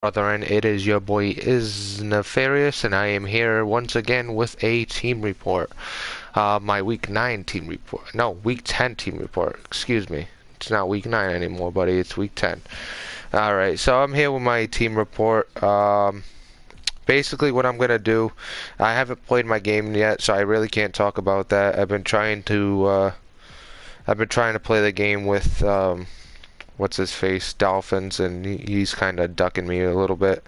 Brethren, it is your boy is Nefarious, and I am here once again with a team report. My week 9 team report. No, week 10 team report. Excuse me. It's not week 9 anymore, buddy. It's week 10. Alright, so I'm here with my team report. Basically what I'm gonna do, I haven't played my game yet, so I really can't talk about that. I've been trying to play the game with, what's his face, Dolphins, and he's kind of ducking me a little bit.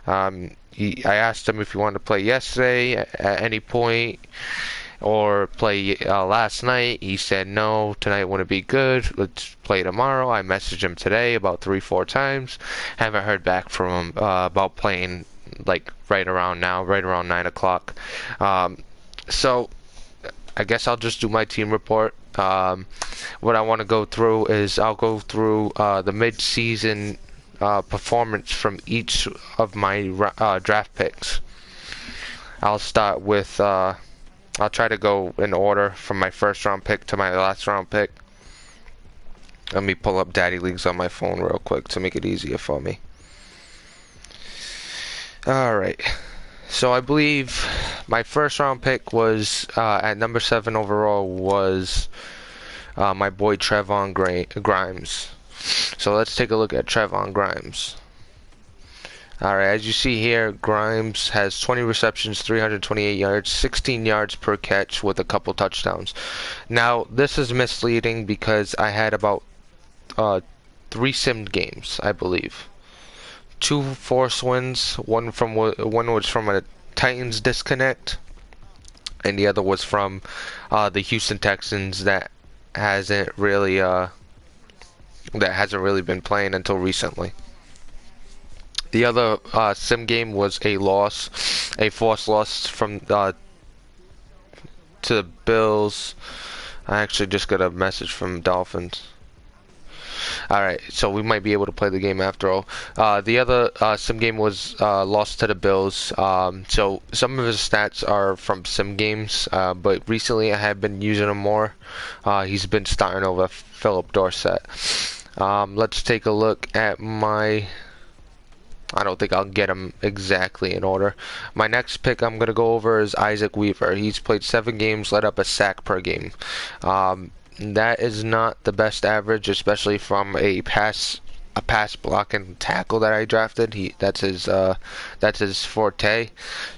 I asked him if he wanted to play yesterday at any point or play last night. He said no, tonight wouldn't be good. Let's play tomorrow. I messaged him today about 3-4 times. Haven't heard back from him about playing like right around now, right around 9 o'clock. So I guess I'll just do my team report. What I want to go through is I'll go through the mid-season performance from each of my draft picks. I'll start with I'll try to go in order from my first round pick to my last round pick. Let me pull up Daddy Leagues on my phone real quick to make it easier for me. Alright, so I believe my first round pick was at number 7 overall was my boy Trevon Grimes. So let's take a look at Trevon Grimes. Alright, as you see here, Grimes has 20 receptions, 328 yards, 16 yards per catch with a couple touchdowns. Now, this is misleading because I had about 3 simmed games, I believe. 2 forced wins, one was from a Titans disconnect, and the other was from the Houston Texans that hasn't really been playing until recently. The other sim game was a forced loss from to the Bills. I actually just got a message from Dolphins. Alright, so we might be able to play the game after all. The other sim game was lost to the Bills. So some of his stats are from sim games, but recently I have been using him more. He's been starting over Philip Dorsett. Let's take a look at my... I don't think I'll get him exactly in order. My next pick I'm going to go over is Isaac Weaver. He's played 7 games, let up a sack per game. That is not the best average, especially from a pass block and tackle that I drafted. That's his forte.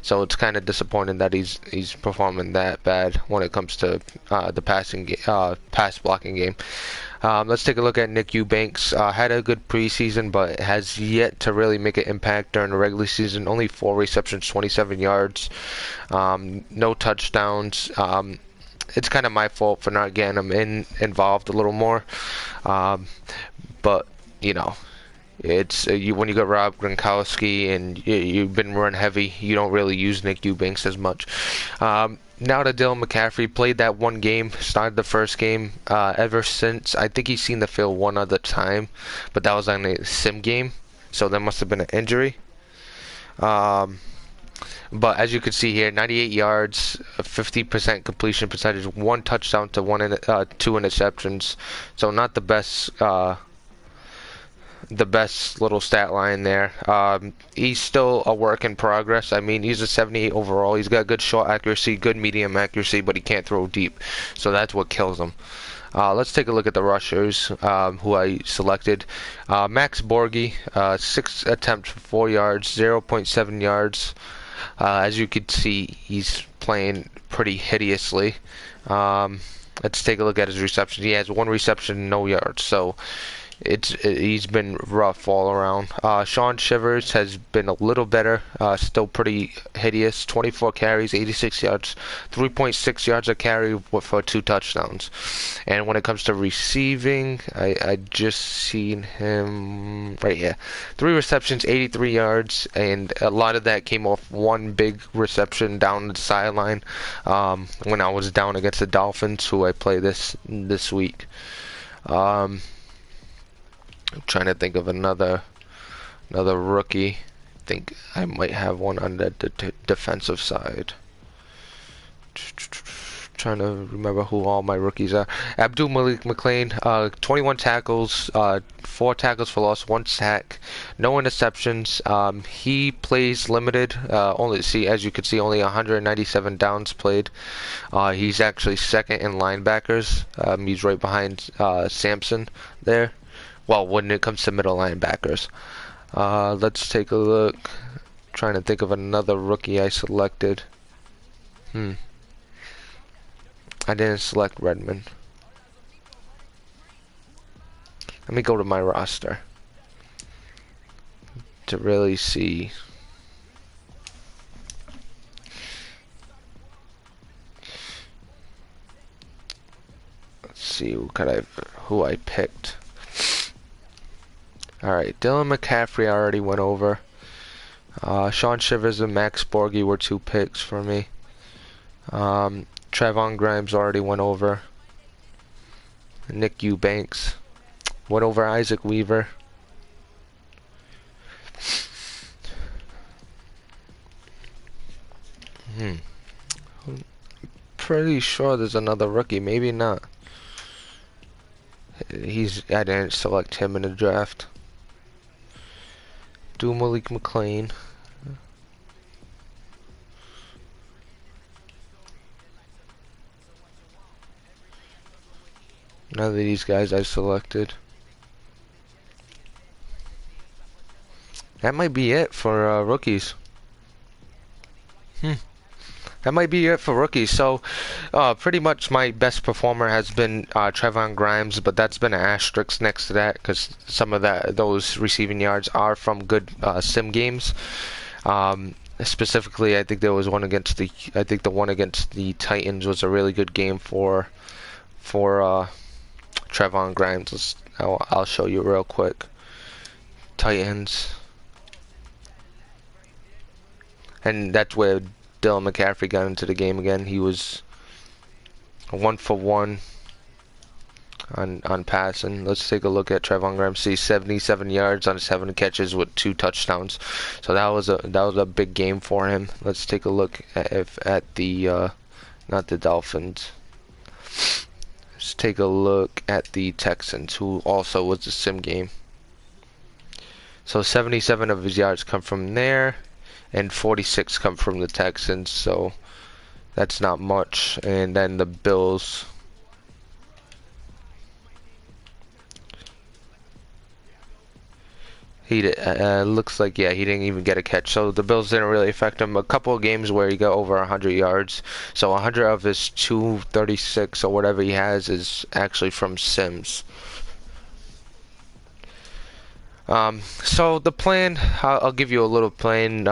So it's kind of disappointing that he's performing that bad when it comes to the pass blocking game. Let's take a look at Nick Eubanks. Had a good preseason, but has yet to really make an impact during the regular season. Only 4 receptions, 27 yards, no touchdowns. It's kind of my fault for not getting him involved a little more. But you know, it's when you got Rob Gronkowski and you've been run heavy, you don't really use Nick Eubanks as much. Now to Dylan McCaffrey, played that one game, started the first game. Ever since, I think he's seen the field one other time, but that was on a sim game, so there must have been an injury. But as you can see here, 98 yards, 50% completion percentage, 1 touchdown to 2 interceptions. So not the best little stat line there. He's still a work in progress. I mean, he's a 78 overall. He's got good short accuracy, good medium accuracy, but he can't throw deep. So that's what kills him. Let's take a look at the rushers who I selected. Max Borghi, 6 attempts for 4 yards, 0.7 yards. As you can see, he's playing pretty hideously. Let's take a look at his reception. He has 1 reception, no yards. So he's been rough all around. Sean Shivers has been a little better, still pretty hideous. 24 carries, 86 yards, 3.6 yards a carry for 2 touchdowns. And when it comes to receiving, I just seen him right here. 3 receptions, 83 yards, and a lot of that came off 1 big reception down the sideline when I was down against the Dolphins, who I play this week. I'm trying to think of another rookie. I think I might have one on the defensive side. Trying to remember who all my rookies are. Abdul Malik McLean, 21 tackles, 4 tackles for loss, 1 sack, no interceptions. He plays limited. Only see as you can see, only 197 downs played. He's actually second in linebackers. He's right behind Sampson there. Well, when it comes to middle linebackers. Let's take a look. Trying to think of another rookie I selected. I didn't select Redmond. Let me go to my roster to really see. Let's see who I picked. All right, Dylan McCaffrey I already went over. Sean Shivers and Max Borghi were 2 picks for me. Trevon Grimes already went over. Nick Eubanks went over. Isaac Weaver. Pretty sure there's another rookie. Maybe not. I didn't select him in the draft. Do Malik McLean. None of these guys I selected. That might be it for rookies. That might be it for rookies. So, pretty much my best performer has been Trevon Grimes, but that's been an asterisk next to that because some of those receiving yards are from good sim games. Specifically, I think there was one against the one against the Titans was a really good game for Trevon Grimes. I'll show you real quick. Titans. And that's where Dylan McCaffrey got into the game again. He was 1 for 1 on passing. Let's take a look at Trevon Grimes. See 77 yards on 7 catches with 2 touchdowns. So that was a big game for him. Let's take a look at the not the Dolphins. Let's take a look at the Texans, who also was a sim game. So 77 of his yards come from there, and 46 come from the Texans, so that's not much. And then the Bills. Looks like, yeah, he didn't even get a catch. So the Bills didn't really affect him. A couple of games where he got over 100 yards. So 100 of his 236 or whatever he has is actually from Sims. So the plan, I'll give you a little plan,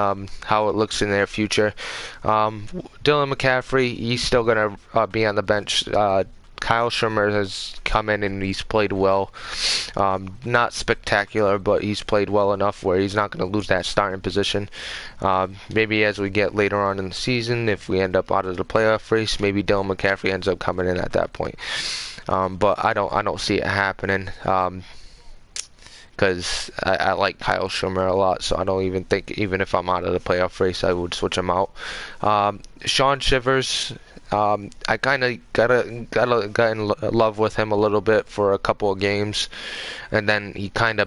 how it looks in their future. Dylan McCaffrey, he's still going to be on the bench. Kyle Shurmur has come in and he's played well. Not spectacular, but he's played well enough where he's not going to lose that starting position. Maybe as we get later on in the season, if we end up out of the playoff race, maybe Dylan McCaffrey ends up coming in at that point. But I don't see it happening. Because I like Kyle Shurmur a lot, so I don't even think, even if I'm out of the playoff race, I would switch him out. Sean Shivers, I kind of got in love with him a little bit for a couple of games, and then I kind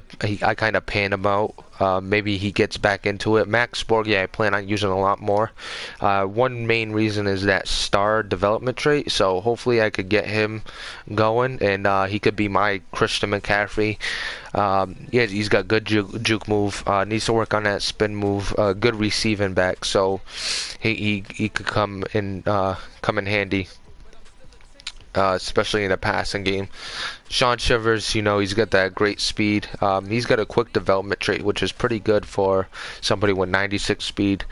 of panned him out. Maybe he gets back into it. Max Borghi, I plan on using a lot more. One main reason is that star development trait, so hopefully I could get him going, and he could be my Christian McCaffrey. Yeah, he's got good juke move. Needs to work on that spin move. Good receiving back, so he could come in handy. Especially in a passing game. Sean Shivers, he's got that great speed. He's got a quick development trait, which is pretty good for somebody with 96 speed.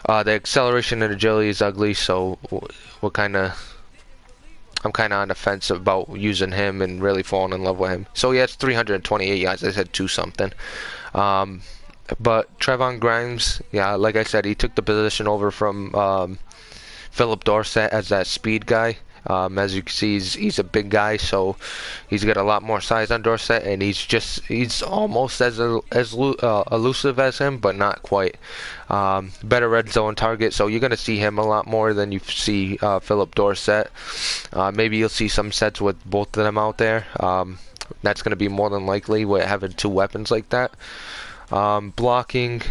The acceleration and agility is ugly, so I'm kind of on the fence about using him and really falling in love with him. So he has 328 yards. I said 2-something. But Trevon Grimes, yeah, like I said, he took the position over from Philip Dorsett as that speed guy. As you can see, he's a big guy, so he's got a lot more size on Dorsett, and he's almost as elusive as him, but not quite. Better red zone target, so you're going to see him a lot more than you see Philip Dorsett. Maybe you'll see some sets with both of them out there. That's going to be more than likely with having two weapons like that. Blocking,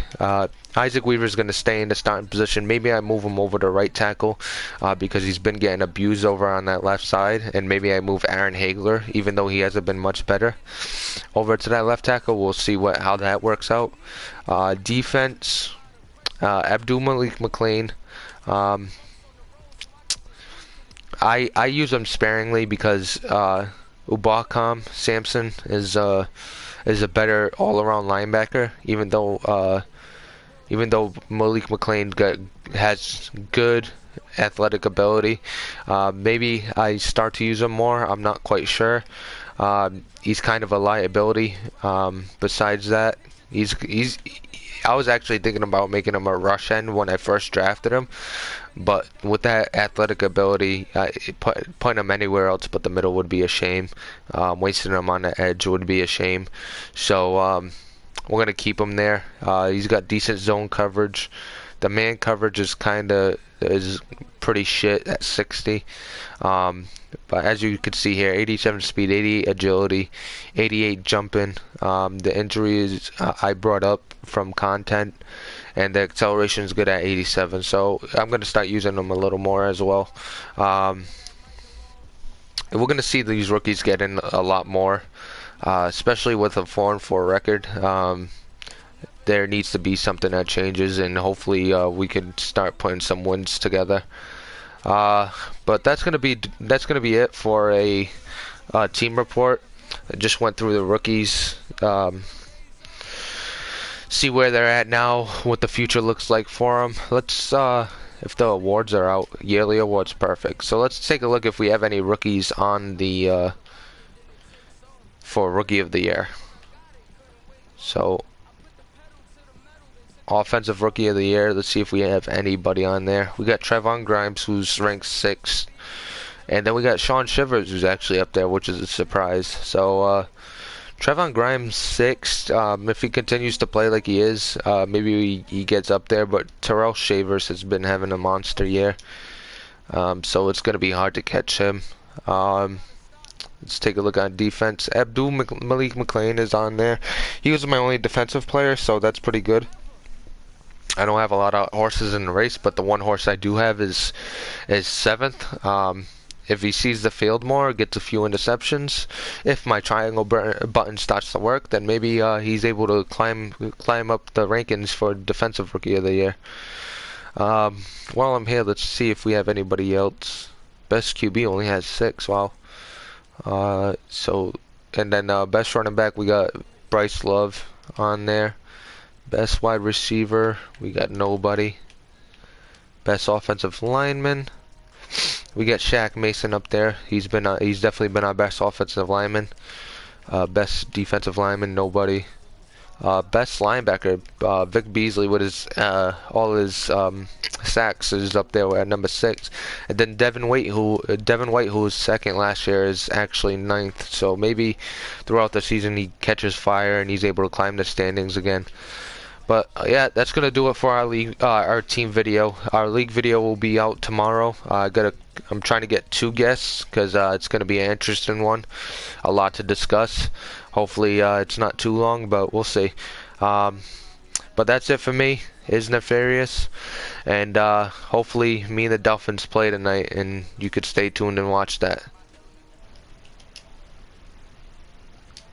Isaac Weaver's going to stay in the starting position. Maybe I move him over to right tackle because he's been getting abused over on that left side. And maybe I move Aaron Hagler, even though he hasn't been much better, over to that left tackle. We'll see how that works out. Defense, Abdul Malik McLean. I use him sparingly because Ubakam Sampson is a better all-around linebacker, even though Malik McLean has good athletic ability. Maybe I start to use him more. I'm not quite sure. He's kind of a liability. Besides that, I was actually thinking about making him a rush end when I first drafted him, but with that athletic ability, putting him anywhere else but the middle would be a shame. Wasting him on the edge would be a shame. So we're gonna keep him there. He's got decent zone coverage. The man coverage is pretty shit at 60. But as you can see here, 87 speed, 88 agility, 88 jumping. The injuries I brought up from content, and the acceleration is good at 87. So I'm going to start using them a little more as well. We're going to see these rookies get in a lot more, especially with a 4-4 record. There needs to be something that changes, and hopefully we can start putting some wins together. But that's gonna be it for a team report. I just went through the rookies, see where they're at now, what the future looks like for them. Let's if the awards are out, yearly awards, perfect. So let's take a look if we have any rookies on the for Rookie of the Year. So Offensive Rookie of the Year. Let's see if we have anybody on there. We got Trevon Grimes, who's ranked 6th. And then we got Sean Shivers, who's actually up there, which is a surprise. So, Trevon Grimes 6th. If he continues to play like he is, maybe he gets up there. But Terrell Shavers has been having a monster year. So it's going to be hard to catch him. Let's take a look on defense. Malik McLean is on there. He was my only defensive player, so that's pretty good. I don't have a lot of horses in the race, but the one horse I do have is 7th. If he sees the field more, gets a few interceptions, if my triangle button starts to work, then maybe he's able to climb up the rankings for Defensive Rookie of the Year. While I'm here, let's see if we have anybody else. Best QB only has 6. Wow. And then best running back, we got Bryce Love on there. Best wide receiver, we got nobody. Best offensive lineman, we got Shaq Mason up there. He's definitely been our best offensive lineman. Best defensive lineman, nobody. Best linebacker, Vic Beasley with his all his sacks is up there at number 6. And then Devin White, who was 2nd last year, is actually 9th. So maybe throughout the season he catches fire and he's able to climb the standings again. But yeah, that's gonna do it for our league, our team video. Our league video will be out tomorrow. I'm trying to get 2 guests because it's gonna be an interesting one, a lot to discuss. Hopefully it's not too long, but we'll see. But that's it for me. Is Nefarious, and hopefully me and the Dolphins play tonight, and you could stay tuned and watch that.